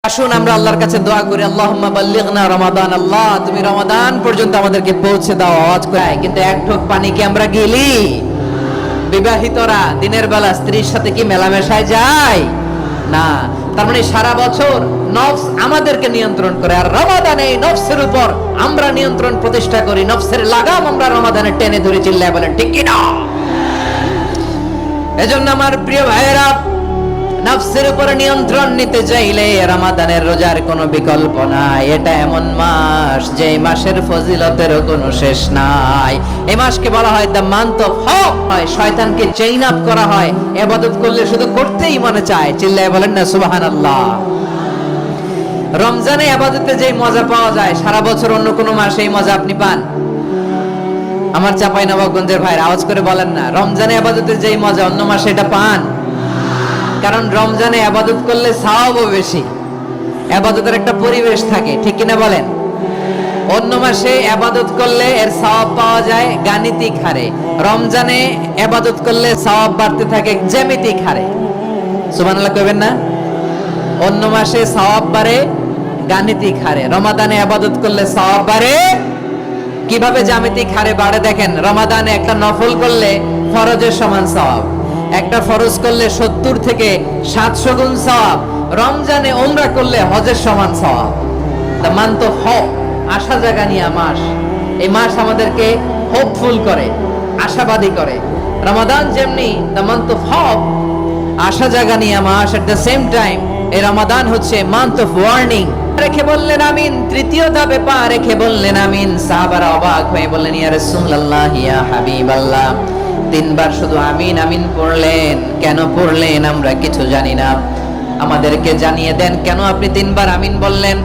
আসুন আমরা আল্লাহর কাছে দোয়া করি, আল্লাহুম্মা বাল্লিগনা রমাদান। আল্লাহ তুমি রমাদান পর্যন্ত আমাদেরকে পৌঁছে দাও। আওয়াজ করে কিন্তু এক ঢোক পানি কি আমরা গেলি? বিবাহিতরা দিনের বেলা স্ত্রীর সাথে কি মেলামেশায় যায় না? তার মানে সারা বছর নফস আমাদেরকে নিয়ন্ত্রণ করে, আর রমাদানে নফসের উপর আমরা নিয়ন্ত্রণ প্রতিষ্ঠা করি। নফসের লাগাম আমরা রমাদানে টেনে ধরে, চিল্লায় বলেন ঠিক কি না? এজন্য আমার প্রিয় ভাইয়েরা, নফসের উপরে নিয়ন্ত্রণ নিতে চাইলে রমাদানের রোজার কোনো বিকল্প নাই। এটা এমন মাস যে মাসের ফজিলতেরও কোনো শেষ নাই। এই মাসকে বলা হয় দ্য মান্থ অফ হোপ। শয়তানকে চেইন আপ করা হয়, ইবাদত করলে শুধু করতেই মনে চায়। চিল্লায় বলেন না সুবহানাল্লাহ। রমজানে ইবাদতে যে মজা পাওয়া যায়, সারা বছর অন্য কোনো মাসে এই মজা আপনি পান? আমার চাঁপাইনবাবগঞ্জের ভাইরা আওয়াজ করে বলেন না, রমজানে ইবাদতে যে মজা অন্য মাসে এটা পান? কারণ রমজানে ইবাদত করলে সওয়াবও বেশি, ইবাদতের একটা পরিবেশ থাকে, ঠিক কিনা বলেন? অন্য মাসে ইবাদত করলে এর সওয়াব পাওয়া যায় গাণিতিক হারে, রমজানে ইবাদত করলে সওয়াব বাড়তে থাকে জ্যামিতিক হারে। সুবহানাল্লাহ কইবেন না? অন্য মাসে সওয়াব বাড়ে গাণিতিক হারে, রমাদানে ইবাদত করলে সওয়াব বাড়ে কিভাবে? জ্যামিতিক হারে বাড়ে। দেখেন, রমাদানে একটা নফল করলে ফরজের সমান সওয়াব, একটা ফরজ করলে 70 থেকে 700 গুণ সওয়াব, রমজানে উমরা করলে হজের সমান সওয়াব। দ্য মান্থ অফ হোপ, আশা জাগানিয়া মাস। এই মাস আমাদেরকে হোপফুল করে, আশাবাদী করে। রমাদান যেমনি দ্য মান্থ অফ হোপ, আশা জাগানিয়া মাস, এট দ্য সেম টাইম এই রমাদান হচ্ছে মান্থ অফ ওয়ার্নিং। রেখে বললেন আমিন। তৃতীয় ধাপে পা রেখে বললেন আমিন। সাহাবারা অবাক হয়ে বললেন ইয়া রাসূলুল্লাহ, ইয়া হাবিবাল্লাহ, 3 বার শুধু আমিন আমিন পড়লেন, কেন পড়লেন আমরা কিছু জানি না, আমাদেরকে জানিয়ে দেন কেন আপনি 3 বার আমিন বললেন?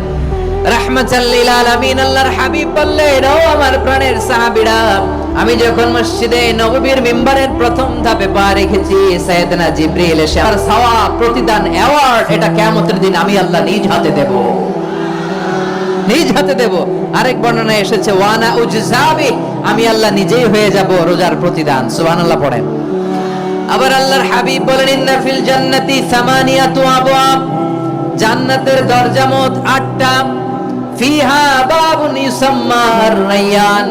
রাহমাতাল লিল আলামিন আল্লাহর হাবিব বললেন, ও আমার প্রাণের সাহাবীরা, আমি যখন মসজিদে নববীর মিম্বারের প্রথম ধাপে পা রেখেছি, সাইয়েদনা জিবরিল এসে আর সওয়াব, প্রতিদান, অ্যাওয়ার্ড এটা কিয়ামতের দিন আমি আল্লাহ নিজ হাতে দেব, নিজ হাতে দেব। আরেক বর্ণনায় এসেছে ওয়ানা উজজাবি, আমি আল্লাহ নিজেই হয়ে যাব রোজার প্রতিদান। সুবহানাল্লাহ পড়েন। আবার আল্লাহর হাবিব বলেন ইন্না ফিল জান্নাতি সামানিয়াতু আবওয়াব, জান্নাতের দরজা মোট 8টা। ফিহা বাবুন ইউসাম্মা আর-রায়্যান,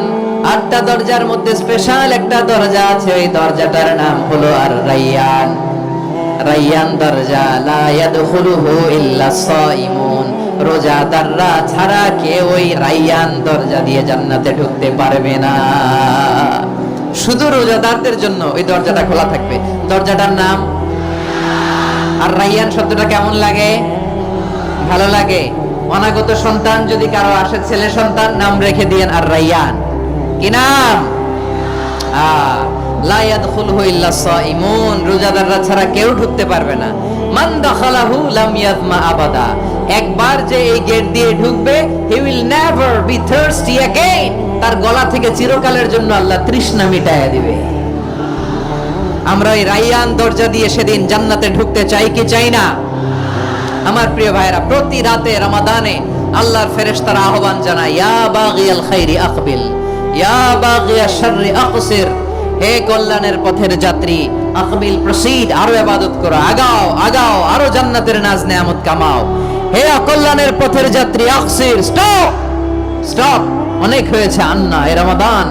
8টা দরজার মধ্যে স্পেশাল একটা দরজা আছে, ওই দরজাটার নাম হলো আর-রায়্যান। রায়্যান দরজা লা ইয়াদখুলুহু ইল্লা সাইমুন, রোজাদাররা ছাড়া কেউ ওই রায়্যান দরজা দিয়ে জান্নাতে ঢুকতে পারবে না। শুধু রোজাদারদের জন্য ওই দরজাটা খোলা থাকবে। দরজাটার নাম আর রায়্যান। শব্দটা কেমন লাগে? ভালো লাগে। অনাগত সন্তান যদি কারো আসে, ছেলে সন্তান, নাম রেখে দিয়েন আর রায়্যান। কি নাম? লা ইয়াদখুলুহু ইল্লা সাইমুন, রোজাদাররা ছাড়া কেউ ঢুকতে পারবে না। মান দাখালাহু লাম ইয়াযমা আবাদা, একবার যে এই গেট দিয়ে ঢুকবে, he will never be thirsty again, তার গলা থেকে চিরকালের জন্য আল্লাহ তৃষ্ণা মিটায়া দিবে। আমরা এই রায়্যান দরজা দিয়ে সেদিন জান্নাতে ঢুকতে চাই কি চাই না? আমার প্রিয় ভাইরা, প্রতি রাতে রমাদানে আল্লাহর ফেরেশতারা আহ্বান জানায়, ইয়া বাগিয়াল খাইরি আকবিল, ইয়া বাগিয়াশ শাররি আকসির, হে কল্যাণের পথের যাত্রী, আকবিল প্রসিড, আরো ইবাদত করো, আগাও আগাও, আরো জান্নাতের নাজ নেয়ামত কামাও। হে অকল্যাণের পথের যাত্রী, আকসির, স্টপ স্টপ, অনেক হয়েছে। আন্না, এ রমাদান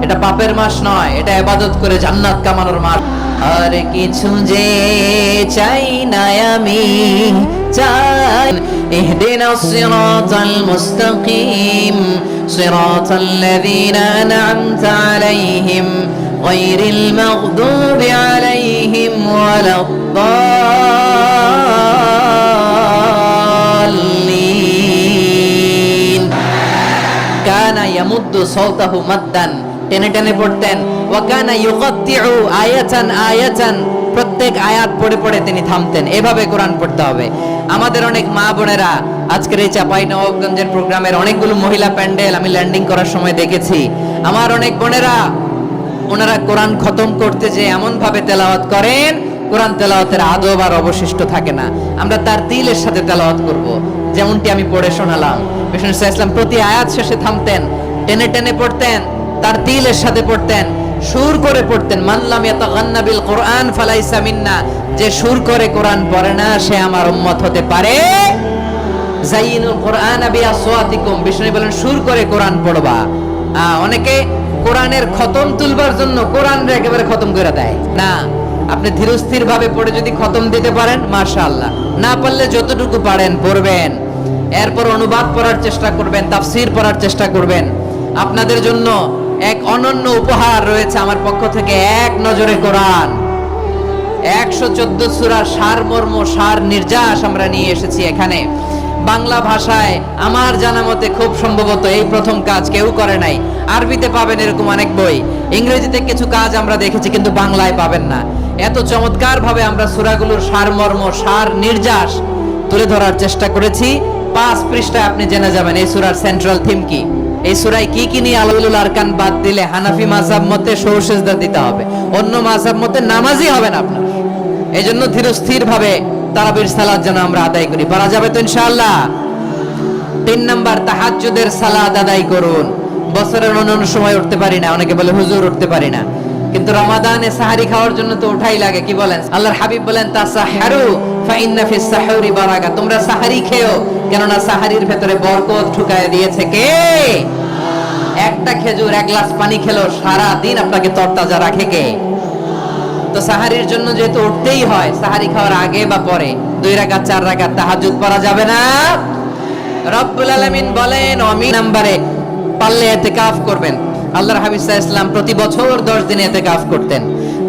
এটা পাপের মাস নয়, এটা ইবাদত করে জান্নাত কামানোর মাস। আর কিছু যে চাই না আমি, চাই ইহদিনাস সিরাতাল মুস্তাকিম, সিরাতাল্লাযীনা আন'আমতা আলাইহিম গায়রিল মাগদুবি আলাইহিম ওয়ালাদ-দাল্লিন। কানা ইয়ামুদ্দু সাওতাহু মাদ্দান, টেনে টেনে পড়তেন। ওয়া কানা ইউকাত্তিউ আয়াতান আয়াতান, প্রত্যেক আয়াত পড়ে পড়ে তিনি থামতেন। এভাবে কোরআন পড়তে হবে। আমাদের অনেক মা বোনেরা আজকের এই চাঁপাইনবাবগঞ্জের প্রোগ্রামের অনেকগুলো মহিলা প্যান্ডেল আমি ল্যান্ডিং করার সময় দেখেছি। আমার অনেক বোনেরা, ওনারা কোরআন খতম করতে যে এমন ভাবে তেলাওয়াত করেন, কোরআন তেলাওয়াতের আদব আর অবশিষ্ট থাকে না। আমরা তার তিলের সাথে তেলাওয়াত করব, যেমনটি আমি পড়ে শোনালাম। বিষ্ণু সাল্লাল্লাহু আলাইহি ওয়াসাল্লাম প্রতি আয়াত শেষে থামতেন, টেনে টেনে পড়তেন, তার তিলের সাথে পড়তেন, সুর করে পড়তেন। মান লাম ইয়াতাগান্না বিল কোরআন ফালাইসা মিন্না, যে সুর করে কোরআন পড়ে না সে আমার উম্মত হতে পারে যায়িনুল কুরআন বিআসওয়াতিকুম, বিষ্ণু বলেন সুর করে কোরআন পড়বা। অনেকে কোরআনের খতম তুলবার জন্য কোরআনরে একেবারে খতম করে দেয় না। আপনি ধীরস্থির ভাবে পড়ে যদি খতম দিতে পারেন মাশাআল্লাহ, না পারলে যতটুকু পারেন পড়বেন, এরপর অনুবাদ পড়ার চেষ্টা করবেন, তাফসীর পড়ার চেষ্টা করবেন। আপনাদের জন্য এক অনন্য উপহার রয়েছে আমার পক্ষ থেকে, এক নজরে কোরআন 114 সূরার সারমর্ম, সার নির্যাস আমরা নিয়ে এসেছি এখানে বাংলা ভাষায়। আমার জানা মতে খুব সম্ভবত এই প্রথম কাজ, কেউ করে নাই। আরবিতে পাবেন এরকম অনেক বই, ইংরেজিতে কিছু কাজ আমরা দেখেছি, কিন্তু বাংলায় পাবেন না। এত চমৎকার ভাবে আমরা সূরাগুলোর সারমর্ম, সার নির্যাস তুলে ধরার চেষ্টা করেছি। 5 পৃষ্ঠায় আপনি জেনে যাবেন এই সূরার সেন্ট্রাল থিম কি, এই সূরায় কি কি নিয়ে আলাউল আরকান বাদ দিলে হানাফি মাযহাব মতে সৌসেজদা দিতে হবে, অন্য মাযহাব মতে নামাজই হবে না আপনার। এই জন্য ধীরস্থির ভাবে তারাবির সালাত যেন আমরা আদায় করি। পারা যাবে তো ইনশাআল্লাহ? 3 নাম্বার, তাহাজ্জুদের সালাত আদায় করুন। বছরের অন্যান্য সময় উঠতে পারি না, অনেকে বলে হুজুর উঠতে পারি না, কিন্তু রমাদানে সাহারি খাওয়ার জন্য তো উঠাই লাগে। কি বলেন? আল্লাহর হাবিব বলেন তাসাহহারু ফাইন্না ফিস সাহুরি বারাকা, তোমরা সাহারি খেও, কেননা সাহারির ভেতরে বরকত ঢুকায় দিয়েছে কে? একটা খেজুর, 1 গ্লাস পানি খেলো সারা দিন আপনাকে তরতাজা রাখে কে? তো সাহারির জন্য যেহেতু উঠতেই হয়, সাহারি খাওয়ার আগে বা পরে 2 রাকাত 4 রাকাত তাহাজ্জুদ পড়া যাবে না? রব্বুল আলামিন বলেন 9 নম্বরে পারলে ইতিকাফ করবেন। আল্লাহর হাবিব সাল্লাল্লাহু আলাইহি ওয়াসাল্লাম প্রতি বছর 10 দিন ইতিকাফ করতেন।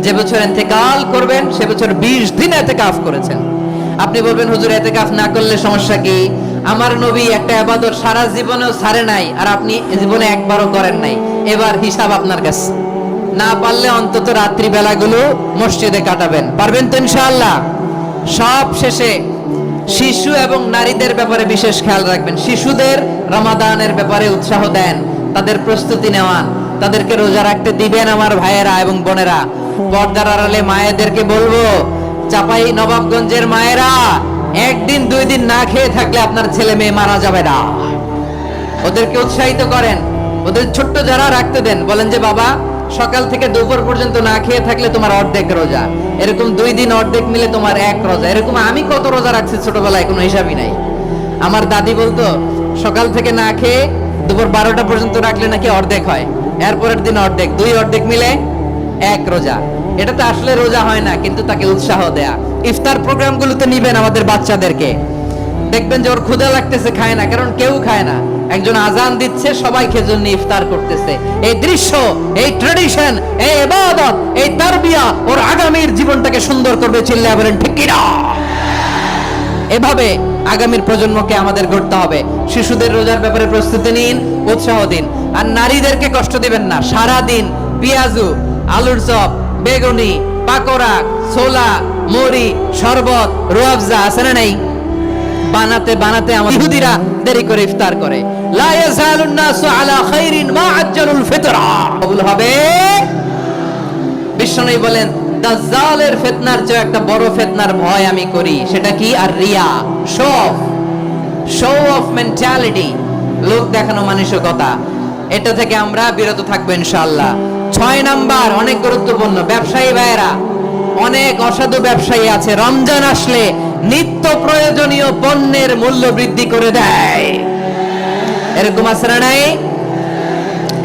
যে বছর ইন্তেকাল করবেন সে বছর 20 দিন ইতিকাফ করেছেন। আপনি বলবেন হুজুর ইতিকাফ না করলে সমস্যা কি? আমার নবী একটা ইবাদত সারা জীবনেও ছাড়ে নাই, আর আপনি জীবনে একবারও করেন নাই। এবার হিসাব আপনার কাছে। না পারলে অন্তত রাত্রি বেলাগুলো মসজিদে কাটাবেন। পারবেন তো ইনশাআল্লাহ? সব শেষে শিশু এবং নারীদের ব্যাপারে বিশেষ খেয়াল রাখবেন। শিশুদের রমাদানের ব্যাপারে উৎসাহ দেন, তাদের প্রস্তুতি নেওয়ান, তাদেরকে রোজা রাখতে দিবেন। আমার ভাইয়েরা এবং বোনেরা, পর্দার আড়ালে মায়েদেরকে বলবো, চাপাই নবাবগঞ্জের মায়েরা, 1 দিন 2 দিন না খেয়ে থাকলে আপনার ছেলে মেয়ে মারা যাবে না। ওদেরকে উৎসাহিত করেন, ওদের ছোট্ট যারা রাখতে দেন, বলেন যে বাবা সকাল থেকে দুপুর পর্যন্ত না খেয়ে থাকলে তোমার অর্ধেক রোজা, এরকম 2 দিন অর্ধেক মিলে তোমার 1 রোজা। এরকম আমি কত রোজা রাখছি ছোটবেলায় কোনো হিসাবই নাই। আমার দাদি বলতো সকাল থেকে না খেয়ে দুপুর 12টা পর্যন্ত রাখলে নাকি অর্ধেক হয়, এরপরের দিন অর্ধেক, 2 অর্ধেক মিলে 1 রোজা। এটা তো আসলে রোজা হয় না, কিন্তু তাকে উৎসাহ দেয়া। ইফতার প্রোগ্রামগুলোতে নিবেন আমাদের বাচ্চাদেরকে, দেখবেন যে ওর ক্ষুধা লাগতেছে, খায় না, কারণ কেউ খায় না। একজন আজান দিচ্ছে, সবাই খেজুর নিয়ে ইফতার করতেছে। এই দৃশ্য, এই ট্র্যাডিশন, এই ইবাদত, এই তারবিয়া ওর আগামীর জীবনটাকে সুন্দর করবে। চিল্লায়া বলেন ঠিক কি না? এভাবে আগামীর প্রজন্মকে আমাদের গড়তে হবে। শিশুদের রোজার ব্যাপারে প্রস্তুতি নিন, উৎসাহ দিন। আর নারীদেরকে কষ্ট দিবেন না। সারা দিন পেঁয়াজু, আলুর চপ, বেগুনি, পাকোড়া, ছোলা, মুড়ি, শরবত, রুয়াবজা আছে না নাই? বানাতে বানাতে আমার ইহুদিরা দেরি করে ইফতার করে। লা ইয়াজালুন নাসু আলা খাইরিন মা আজ্জালুল ফিতরা। কবুল হবে। বিশ্বনবী বলেন দাজ্জালের ফিতনার চেয়ে একটা বড় ফিতনার ভয় আমি করি, সেটা কি? আর রিয়া, শো অফ মেন্টালিটি, লোক দেখানো মানসিকতা। এটা থেকে আমরা বিরত থাকবো ইনশাআল্লাহ। 6 নাম্বার অনেক গুরুত্বপূর্ণ, ব্যবসায়ী ভাইয়েরা, অনেক অসাধু ব্যবসায়ী আছে রমজান আসলে নিত্য প্রয়োজনীয় পণ্যের মূল্য বৃদ্ধি করে দেয়। এরকম আছে না নাই?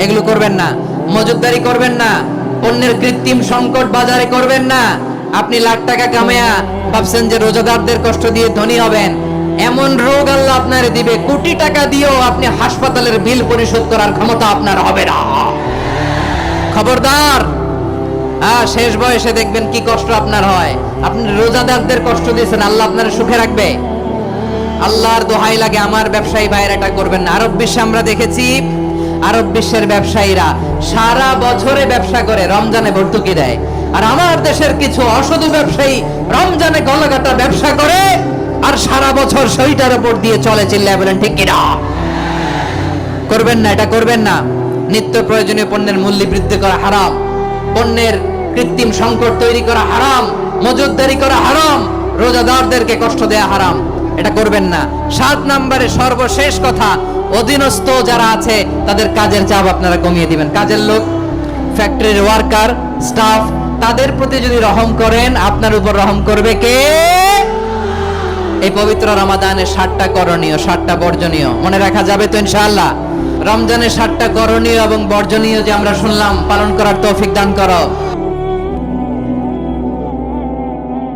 এগুলো করবেন না, মজুতদারি করবেন না, পণ্যের কৃত্রিম সংকট বাজারে করবেন না। আপনি লাখ টাকা কামায়া ভাবছেন যে রোজাদারদের কষ্ট দিয়ে ধনী হবেন, এমন রোগ আল্লাহ আপনারে দিবে, কোটি টাকা দিয়েও আপনি হাসপাতালের বিল পরিশোধ করার ক্ষমতা আপনার হবে না। খবরদার। শেষ বয়সে দেখবেন কি কষ্ট আপনার হয়। আপনি রোজাদারদের কষ্ট দিয়েছেন, আল্লাহ আপনার সুখে রাখবে? আল্লাহর দোহাই লাগে আমার ব্যবসায়ী ভাইয়েরা এটা করবেন না। আরব বিশ্বে আমরা দেখেছি, আরব বিশ্বের ব্যবসায়ীরা সারা বছরে ব্যবসা করে, রমজানে ভর্তুকি দেয়। আর আমার দেশের কিছু অসাধু ব্যবসায়ী রমজানে গলাকাটা ব্যবসা করে আর সারা বছর সেইটার উপর দিয়ে চলে। চিল্লায় বলেন ঠিক কিনা? করবেন না, এটা করবেন না। নিত্য প্রয়োজনীয় পণ্যের মূল্য বৃদ্ধি করা হারাম, পণ্যের কৃত্রিম সংকট তৈরি করা হারাম, মজুতদারি করা হারাম, রোজাদারদেরকে কষ্ট দেয়া হারাম। এটা করবেন না। 7 নম্বরে সর্বশেষ কথা, অধীনস্থ যারা আছে তাদের কাজের চাপ আপনারা কমিয়ে দিবেন। কাজের লোক, ফ্যাক্টরির ওয়ার্কার, স্টাফ, তাদের প্রতি যদি রহম করেন, আপনার উপর রহম করবে কে? এই পবিত্র রমাদানে 7টা করণীয় 7টা বর্জনীয় মনে রাখা যাবে তো ইনশাআল্লাহ। রমজানে 7টা করণীয় এবং বর্জনীয় যে আমরা শুনলাম, পালন করার তৌফিক দান করো।